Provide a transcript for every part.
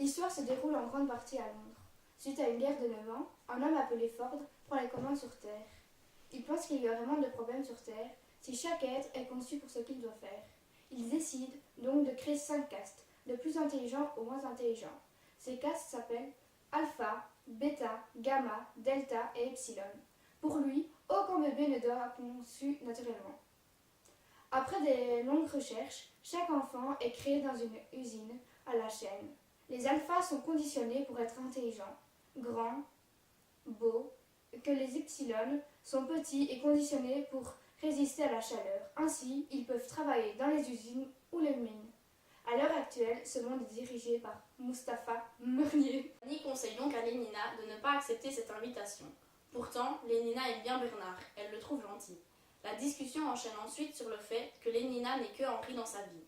L'histoire se déroule en grande partie à Londres. Suite à une guerre de 9 ans, un homme appelé Ford prend les commandes sur Terre. Il pense qu'il y aurait moins de problèmes sur Terre si chaque être est conçu pour ce qu'il doit faire. Il décide donc de créer 5 castes, de plus intelligents aux moins intelligents. Ces castes s'appellent Alpha, Beta, Gamma, Delta et Epsilon. Pour lui, aucun bébé ne doit être conçu naturellement. Après des longues recherches, chaque enfant est créé dans une usine à la chaîne. Les alphas sont conditionnés pour être intelligents, grands, beaux, que les epsilons sont petits et conditionnés pour résister à la chaleur. Ainsi, ils peuvent travailler dans les usines ou les mines. À l'heure actuelle, ce monde est dirigé par Mustapha Meurnier. Fanny conseille donc à Lénina de ne pas accepter cette invitation. Pourtant, Lénina aime bien Bernard, elle le trouve gentil. La discussion enchaîne ensuite sur le fait que Lénina n'est que Henri dans sa vie.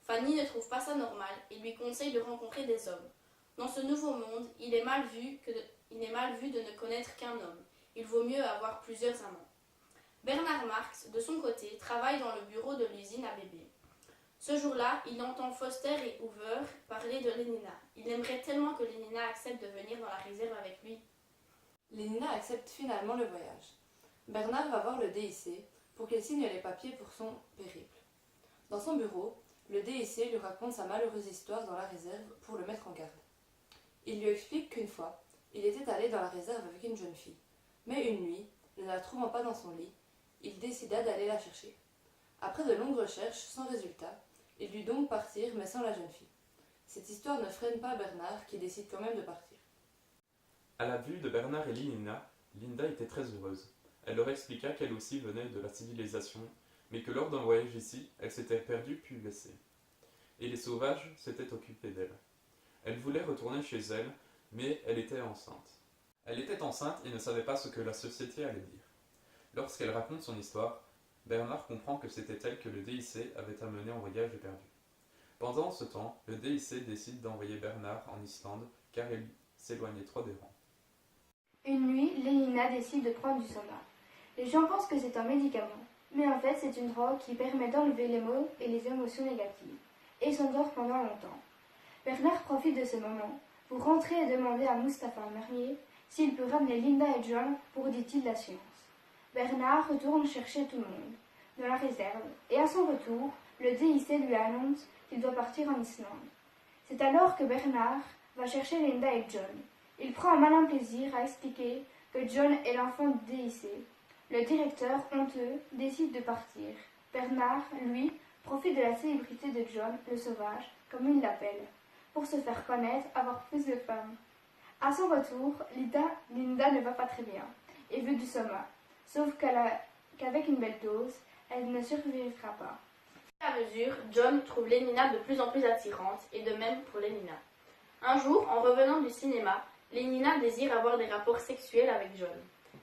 Fanny ne trouve pas ça normal et lui conseille de rencontrer des hommes. Dans ce nouveau monde, il est mal vu de ne connaître qu'un homme. Il vaut mieux avoir plusieurs amants. Bernard Marx, de son côté, travaille dans le bureau de l'usine à bébés. Ce jour-là, il entend Foster et Hoover parler de Lénina. Il aimerait tellement que Lénina accepte de venir dans la réserve avec lui. Lénina accepte finalement le voyage. Bernard va voir le DIC pour qu'il signe les papiers pour son périple. Dans son bureau, le DIC lui raconte sa malheureuse histoire dans la réserve pour le mettre en garde. Il lui explique qu'une fois, il était allé dans la réserve avec une jeune fille. Mais une nuit, ne la trouvant pas dans son lit, il décida d'aller la chercher. Après de longues recherches sans résultat, il dut donc partir mais sans la jeune fille. Cette histoire ne freine pas Bernard qui décide quand même de partir. À la vue de Bernard et Lénina, Linda était très heureuse. Elle leur expliqua qu'elle aussi venait de la civilisation, mais que lors d'un voyage ici, elle s'était perdue puis blessée. Et les sauvages s'étaient occupés d'elle. Elle voulait retourner chez elle, mais elle était enceinte. Elle était enceinte et ne savait pas ce que la société allait dire. Lorsqu'elle raconte son histoire, Bernard comprend que c'était elle que le DIC avait amenée en voyage éperdu. Pendant ce temps, le DIC décide d'envoyer Bernard en Islande car il s'éloignait trop des rangs. Une nuit, Lénina décide de prendre du soma. Les gens pensent que c'est un médicament, mais en fait c'est une drogue qui permet d'enlever les maux et les émotions négatives, et s'endort pendant longtemps. Bernard profite de ce moment pour rentrer et demander à Mustapha Meurnier s'il peut ramener Linda et John pour, dit-il, la science. Bernard retourne chercher tout le monde dans la réserve, et à son retour, le DIC lui annonce qu'il doit partir en Islande. C'est alors que Bernard va chercher Linda et John. Il prend un malin plaisir à expliquer que John est l'enfant du DIC. Le directeur, honteux, décide de partir. Bernard, lui, profite de la célébrité de John, le sauvage, comme il l'appelle, pour se faire connaître, avoir plus de femmes. À son retour, Linda ne va pas très bien et veut du soma, sauf qu'avec une belle dose, elle ne survivra pas. À mesure, John trouve Lénina de plus en plus attirante, et de même pour Lénina. Un jour, en revenant du cinéma, Lénina désire avoir des rapports sexuels avec John.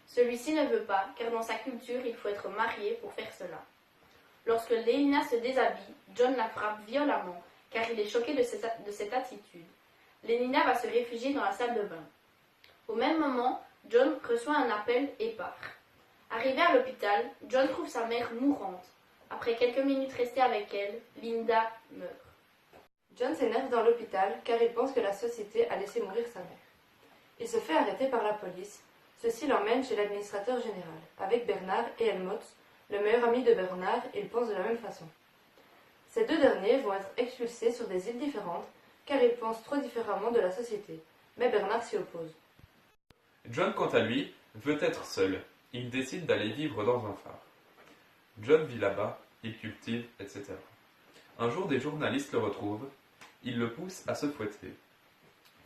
Celui-ci ne veut pas, car dans sa culture, il faut être marié pour faire cela. Lorsque Lénina se déshabille, John la frappe violemment, car il est choqué de cette attitude. Lénina va se réfugier dans la salle de bain. Au même moment, John reçoit un appel épars. Arrivé à l'hôpital, John trouve sa mère mourante. Après quelques minutes restées avec elle, Linda meurt. John s'énerve dans l'hôpital car il pense que la société a laissé mourir sa mère. Il se fait arrêter par la police. Ceux-ci l'emmènent chez l'administrateur général. Avec Bernard et Helmut, le meilleur ami de Bernard, ils pensent de la même façon. Ces deux derniers vont être expulsés sur des îles différentes car ils pensent trop différemment de la société. Mais Bernard s'y oppose. John, quant à lui, veut être seul. Il décide d'aller vivre dans un phare. John vit là-bas, il cultive, etc. Un jour, des journalistes le retrouvent. Ils le poussent à se fouetter.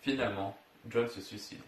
Finalement, John se suicide.